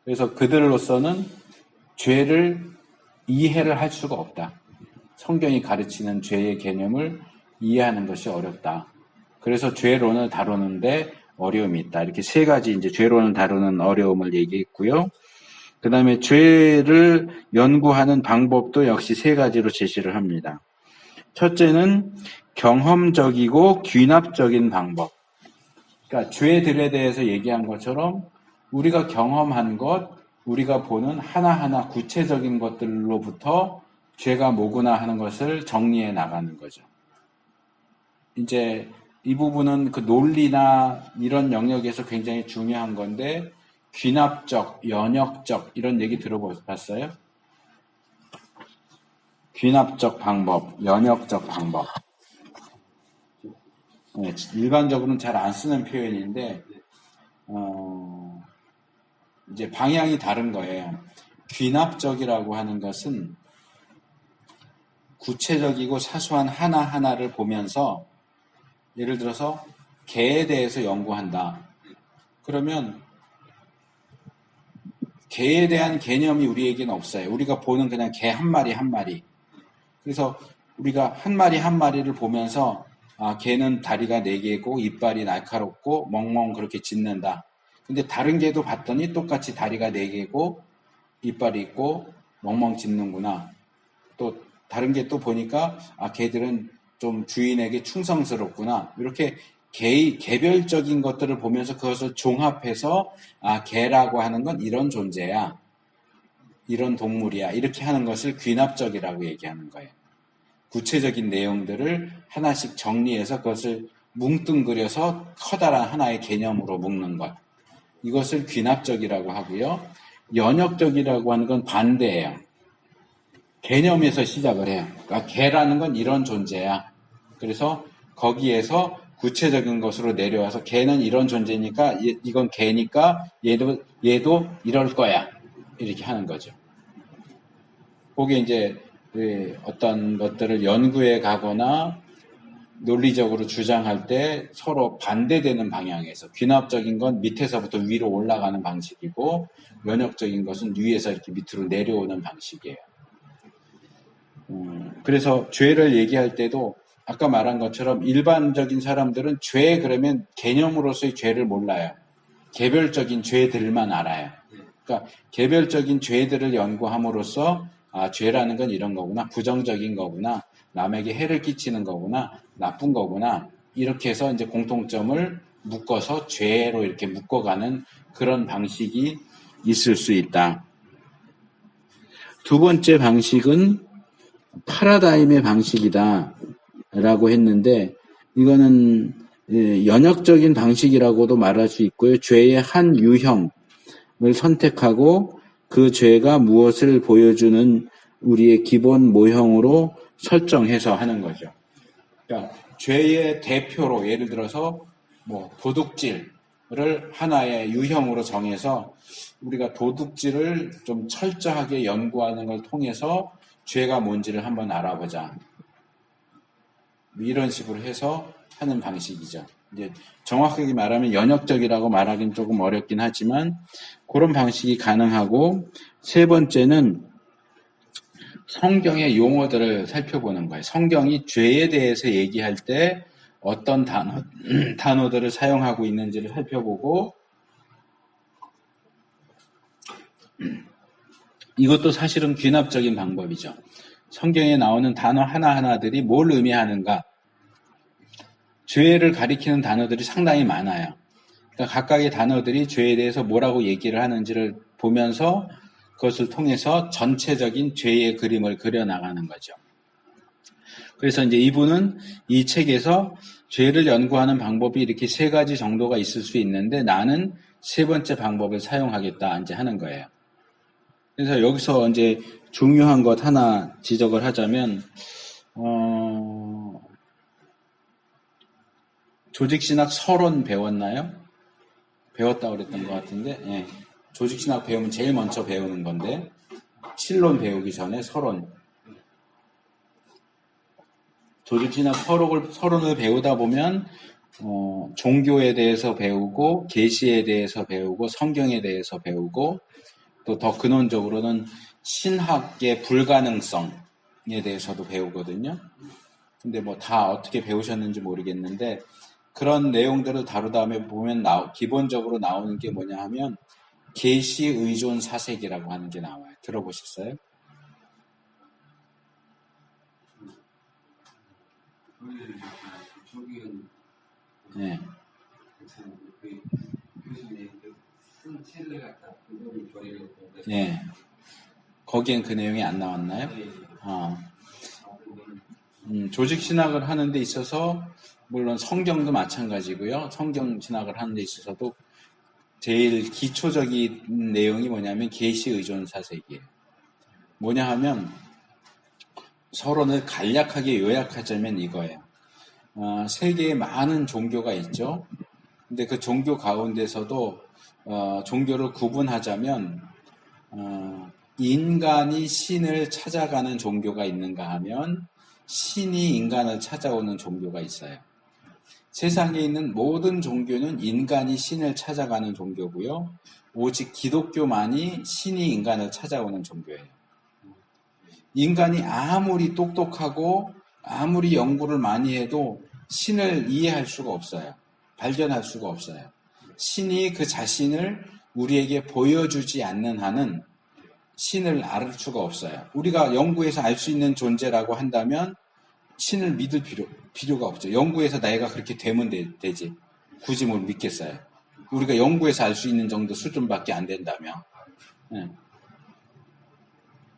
그래서 그들로서는 죄를 이해를 할 수가 없다. 성경이 가르치는 죄의 개념을 이해하는 것이 어렵다. 그래서 죄론을 다루는데 어려움이 있다. 이렇게 세 가지 이제 죄론을 다루는 어려움을 얘기했고요. 그 다음에 죄를 연구하는 방법도 역시 세 가지로 제시를 합니다. 첫째는 경험적이고 귀납적인 방법. 그러니까 죄들에 대해서 얘기한 것처럼 우리가 경험한 것, 우리가 보는 하나하나 구체적인 것들로부터 죄가 뭐구나 하는 것을 정리해 나가는 거죠. 이제 이 부분은 그 논리나 이런 영역에서 굉장히 중요한 건데 귀납적, 연역적 이런 얘기 들어봤어요? 귀납적 방법, 연역적 방법. 네, 일반적으로는 잘 안 쓰는 표현인데 이제 방향이 다른 거예요. 귀납적이라고 하는 것은 구체적이고 사소한 하나하나를 보면서 예를 들어서 개에 대해서 연구한다. 그러면 개에 대한 개념이 우리에게는 없어요. 우리가 보는 그냥 개 한 마리 한 마리. 그래서 우리가 한 마리 한 마리를 보면서 개는 다리가 4개고 이빨이 날카롭고 멍멍 그렇게 짖는다. 근데 다른 개도 봤더니 똑같이 다리가 4개고 이빨이 있고 멍멍 짖는구나. 또 다른 개 또 보니까 개들은 좀 주인에게 충성스럽구나. 이렇게 개별적인 것들을 보면서 그것을 종합해서 개라고 하는 건 이런 존재야. 이런 동물이야. 이렇게 하는 것을 귀납적이라고 얘기하는 거예요. 구체적인 내용들을 하나씩 정리해서 그것을 뭉뚱그려서 커다란 하나의 개념으로 묶는 것. 이것을 귀납적이라고 하고요. 연역적이라고 하는 건 반대예요. 개념에서 시작을 해요. 그러니까 개라는 건 이런 존재야. 그래서 거기에서 구체적인 것으로 내려와서 개는 이런 존재니까 이건 개니까 얘도 이럴 거야. 이렇게 하는 거죠. 그게 이제 어떤 것들을 연구해 가거나 논리적으로 주장할 때 서로 반대되는 방향에서 귀납적인 건 밑에서부터 위로 올라가는 방식이고 연역적인 것은 위에서 이렇게 밑으로 내려오는 방식이에요. 그래서 죄를 얘기할 때도 아까 말한 것처럼 일반적인 사람들은 죄 그러면 개념으로서의 죄를 몰라요. 개별적인 죄들만 알아요. 그러니까 개별적인 죄들을 연구함으로써 죄라는 건 이런 거구나, 부정적인 거구나, 남에게 해를 끼치는 거구나, 나쁜 거구나, 이렇게 해서 이제 공통점을 묶어서 죄로 이렇게 묶어가는 그런 방식이 있을 수 있다. 두 번째 방식은 파라다임의 방식이다 라고 했는데 이거는 연역적인 방식이라고도 말할 수 있고요. 죄의 한 유형을 선택하고 그 죄가 무엇을 보여주는 우리의 기본 모형으로 설정해서 하는 거죠. 그러니까 죄의 대표로 예를 들어서 도둑질을 하나의 유형으로 정해서 우리가 도둑질을 좀 철저하게 연구하는 걸 통해서 죄가 뭔지를 한번 알아보자. 이런 식으로 해서 하는 방식이죠. 이제 정확하게 말하면 연역적이라고 말하기는 조금 어렵긴 하지만 그런 방식이 가능하고 세 번째는 성경의 용어들을 살펴보는 거예요. 성경이 죄에 대해서 얘기할 때 어떤 단어들을 사용하고 있는지를 살펴보고 이것도 사실은 귀납적인 방법이죠. 성경에 나오는 단어 하나하나들이 뭘 의미하는가. 죄를 가리키는 단어들이 상당히 많아요. 그러니까 각각의 단어들이 죄에 대해서 뭐라고 얘기를 하는지를 보면서 그것을 통해서 전체적인 죄의 그림을 그려나가는 거죠. 그래서 이제 이분은 이 책에서 죄를 연구하는 방법이 이렇게 3가지 정도가 있을 수 있는데 나는 3번째 방법을 사용하겠다 이제 하는 거예요. 그래서 여기서 이제 중요한 것 하나 지적을 하자면, 조직신학 서론 배웠나요? 배웠다고 그랬던 것 같은데, 예. 조직신학 배우면 제일 먼저 배우는 건데, 실론 배우기 전에 서론. 조직신학 서론을 배우다 보면, 종교에 대해서 배우고, 계시에 대해서 배우고, 성경에 대해서 배우고, 또 더 근원적으로는 신학의 불가능성에 대해서도 배우거든요. 근데 다 어떻게 배우셨는지 모르겠는데 그런 내용들을 다루다 보면 기본적으로 나오는 게 뭐냐 하면 계시 의존 사색이라고 하는 게 나와요. 들어보셨어요? 네. 네. 거기엔 그 내용이 안 나왔나요? 조직신학을 하는 데 있어서 물론 성경도 마찬가지고요. 성경신학을 하는 데 있어서도 제일 기초적인 내용이 뭐냐면 계시 의존 사색이에요. 뭐냐 하면 서론을 간략하게 요약하자면 이거예요. 세계에 많은 종교가 있죠. 근데 그 종교 가운데서도 종교를 구분하자면 인간이 신을 찾아가는 종교가 있는가 하면 신이 인간을 찾아오는 종교가 있어요. 세상에 있는 모든 종교는 인간이 신을 찾아가는 종교고요. 오직 기독교만이 신이 인간을 찾아오는 종교예요. 인간이 아무리 똑똑하고 아무리 연구를 많이 해도 신을 이해할 수가 없어요. 발견할 수가 없어요. 신이 그 자신을 우리에게 보여주지 않는 한은 신을 알 수가 없어요. 우리가 연구해서 알 수 있는 존재라고 한다면 신을 믿을 필요가 없죠. 연구해서 내가 그렇게 되면 되지. 굳이 뭘 믿겠어요. 우리가 연구해서 알 수 있는 정도 수준밖에 안 된다면. 네.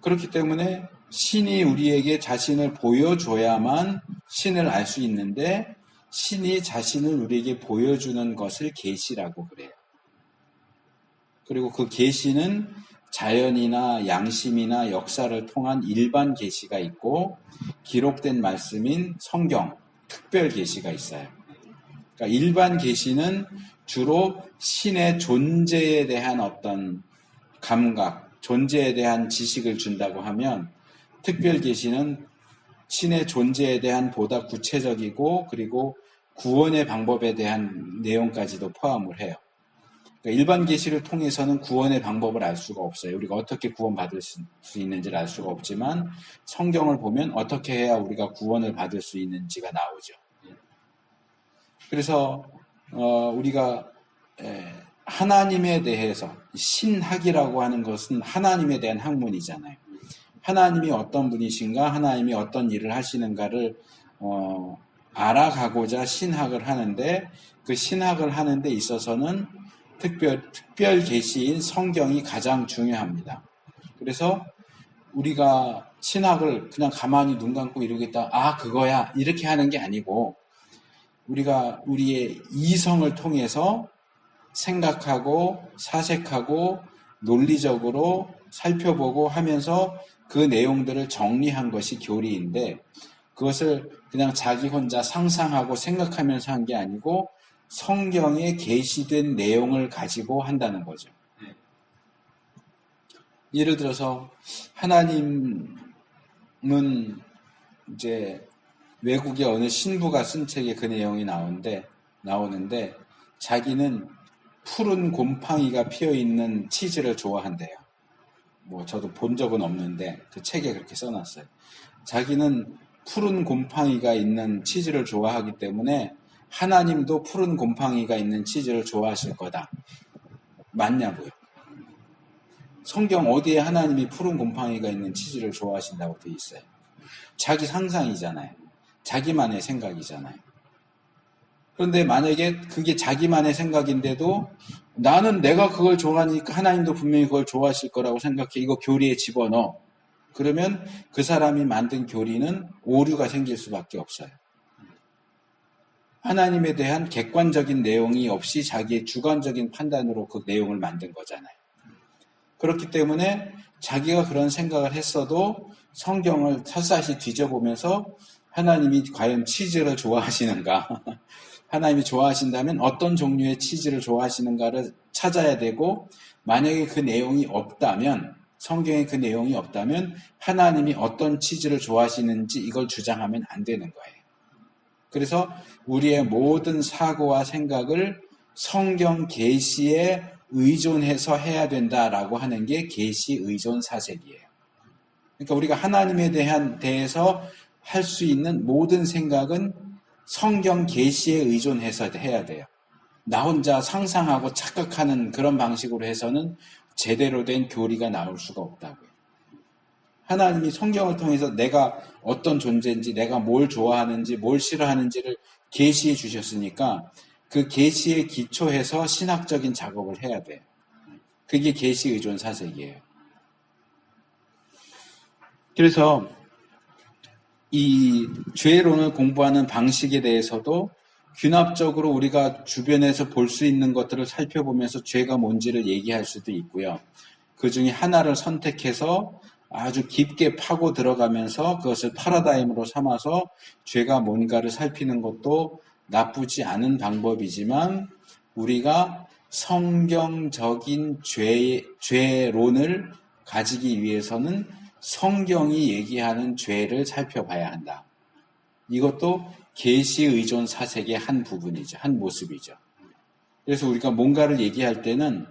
그렇기 때문에 신이 우리에게 자신을 보여줘야만 신을 알 수 있는데 신이 자신을 우리에게 보여주는 것을 계시라고 그래요. 그리고 그 계시는 자연이나 양심이나 역사를 통한 일반 계시가 있고 기록된 말씀인 성경, 특별 계시가 있어요. 그러니까 일반 계시는 주로 신의 존재에 대한 어떤 감각, 존재에 대한 지식을 준다고 하면 특별 계시는 신의 존재에 대한 보다 구체적이고 그리고 구원의 방법에 대한 내용까지도 포함을 해요. 그러니까 일반 계시를 통해서는 구원의 방법을 알 수가 없어요. 우리가 어떻게 구원받을 수 있는지를 알 수가 없지만 성경을 보면 어떻게 해야 우리가 구원을 받을 수 있는지가 나오죠. 그래서 우리가 하나님에 대해서 신학이라고 하는 것은 하나님에 대한 학문이잖아요. 하나님이 어떤 분이신가, 하나님이 어떤 일을 하시는가를 알아가고자 신학을 하는데 그 신학을 하는 데 있어서는 특별 계시인 성경이 가장 중요합니다. 그래서 우리가 신학을 그냥 가만히 눈 감고 이러겠다, 아 그거야 이렇게 하는 게 아니고 우리가 우리의 이성을 통해서 생각하고 사색하고 논리적으로 살펴보고 하면서 그 내용들을 정리한 것이 교리인데 그것을 그냥 자기 혼자 상상하고 생각하면서 한 게 아니고 성경에 계시된 내용을 가지고 한다는 거죠. 예를 들어서 하나님은 이제 외국의 어느 신부가 쓴 책에 그 내용이 나오는데 자기는 푸른 곰팡이가 피어있는 치즈를 좋아한대요. 뭐 저도 본 적은 없는데 그 책에 그렇게 써놨어요. 자기는 푸른 곰팡이가 있는 치즈를 좋아하기 때문에 하나님도 푸른 곰팡이가 있는 치즈를 좋아하실 거다. 맞냐고요? 성경 어디에 하나님이 푸른 곰팡이가 있는 치즈를 좋아하신다고 돼 있어요? 자기 상상이잖아요. 자기만의 생각이잖아요. 그런데 만약에 그게 자기만의 생각인데도 나는 내가 그걸 좋아하니까 하나님도 분명히 그걸 좋아하실 거라고 생각해. 이거 교리에 집어넣어. 그러면 그 사람이 만든 교리는 오류가 생길 수밖에 없어요. 하나님에 대한 객관적인 내용이 없이 자기의 주관적인 판단으로 그 내용을 만든 거잖아요. 그렇기 때문에 자기가 그런 생각을 했어도 성경을 샅샅이 뒤져보면서 하나님이 과연 치즈를 좋아하시는가? 하나님이 좋아하신다면 어떤 종류의 치즈를 좋아하시는가를 찾아야 되고 만약에 그 내용이 없다면 성경에 그 내용이 없다면 하나님이 어떤 치즈를 좋아하시는지 이걸 주장하면 안 되는 거예요. 그래서 우리의 모든 사고와 생각을 성경 계시에 의존해서 해야 된다라고 하는 게 계시 의존 사색이에요. 그러니까 우리가 하나님에 대해서 할 수 있는 모든 생각은 성경 계시에 의존해서 해야 돼요. 나 혼자 상상하고 착각하는 그런 방식으로 해서는 제대로 된 교리가 나올 수가 없다고요. 하나님이 성경을 통해서 내가 어떤 존재인지, 내가 뭘 좋아하는지, 뭘 싫어하는지를 계시해 주셨으니까 그 계시에 기초해서 신학적인 작업을 해야 돼요. 그게 계시 의존 사색이에요. 그래서 이 죄론을 공부하는 방식에 대해서도 균합적으로 우리가 주변에서 볼 수 있는 것들을 살펴보면서 죄가 뭔지를 얘기할 수도 있고요. 그 중에 하나를 선택해서 아주 깊게 파고 들어가면서 그것을 파라다임으로 삼아서 죄가 뭔가를 살피는 것도 나쁘지 않은 방법이지만 우리가 성경적인 죄론을 가지기 위해서는 성경이 얘기하는 죄를 살펴봐야 한다. 이것도 계시 의존 사색의 한 부분이죠. 한 모습이죠. 그래서 우리가 뭔가를 얘기할 때는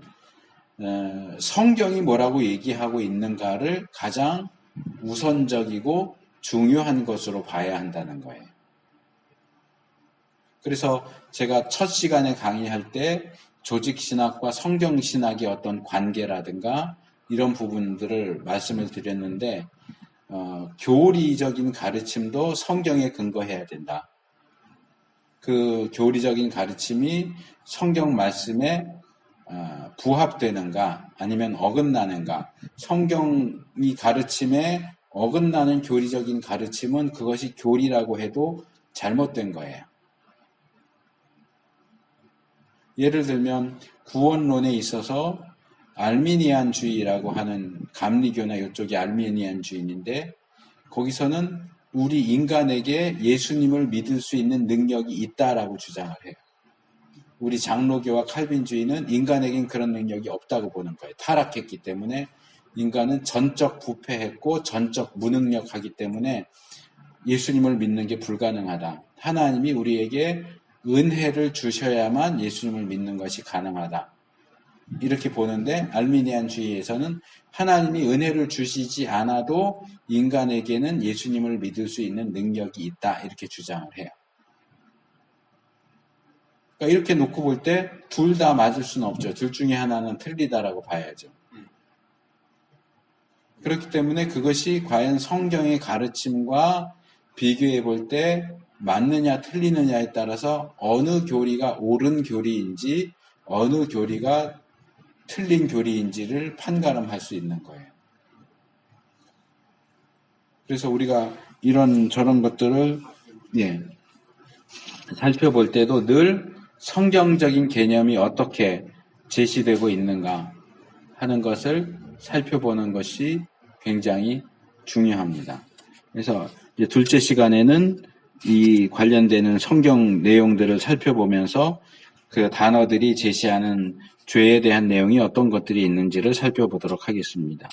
성경이 뭐라고 얘기하고 있는가를 가장 우선적이고 중요한 것으로 봐야 한다는 거예요. 그래서 제가 첫 시간에 강의할 때 조직신학과 성경신학의 어떤 관계라든가 이런 부분들을 말씀을 드렸는데 교리적인 가르침도 성경에 근거해야 된다. 그 교리적인 가르침이 성경 말씀에 부합되는가 아니면 어긋나는가. 성경이 가르침에 어긋나는 교리적인 가르침은 그것이 교리라고 해도 잘못된 거예요. 예를 들면 구원론에 있어서 알미니안주의라고 하는 감리교나 이쪽이 알미니안주의인데 거기서는 우리 인간에게 예수님을 믿을 수 있는 능력이 있다라고 주장을 해요. 우리 장로교와 칼빈주의는 인간에겐 그런 능력이 없다고 보는 거예요. 타락했기 때문에 인간은 전적 부패했고 전적 무능력하기 때문에 예수님을 믿는 게 불가능하다. 하나님이 우리에게 은혜를 주셔야만 예수님을 믿는 것이 가능하다. 이렇게 보는데 알미니안주의에서는 하나님이 은혜를 주시지 않아도 인간에게는 예수님을 믿을 수 있는 능력이 있다. 이렇게 주장을 해요. 그러니까 이렇게 놓고 볼 때 둘 다 맞을 수는 없죠. 둘 중에 하나는 틀리다라고 봐야죠. 그렇기 때문에 그것이 과연 성경의 가르침과 비교해 볼 때 맞느냐 틀리느냐에 따라서 어느 교리가 옳은 교리인지 어느 교리가 틀린 교리인지를 판가름할 수 있는 거예요. 그래서 우리가 이런 저런 것들을 살펴볼 때도 늘 성경적인 개념이 어떻게 제시되고 있는가 하는 것을 살펴보는 것이 굉장히 중요합니다. 그래서 이제 둘째 시간에는 이 관련되는 성경 내용들을 살펴보면서 그 단어들이 제시하는 죄에 대한 내용이 어떤 것들이 있는지를 살펴보도록 하겠습니다.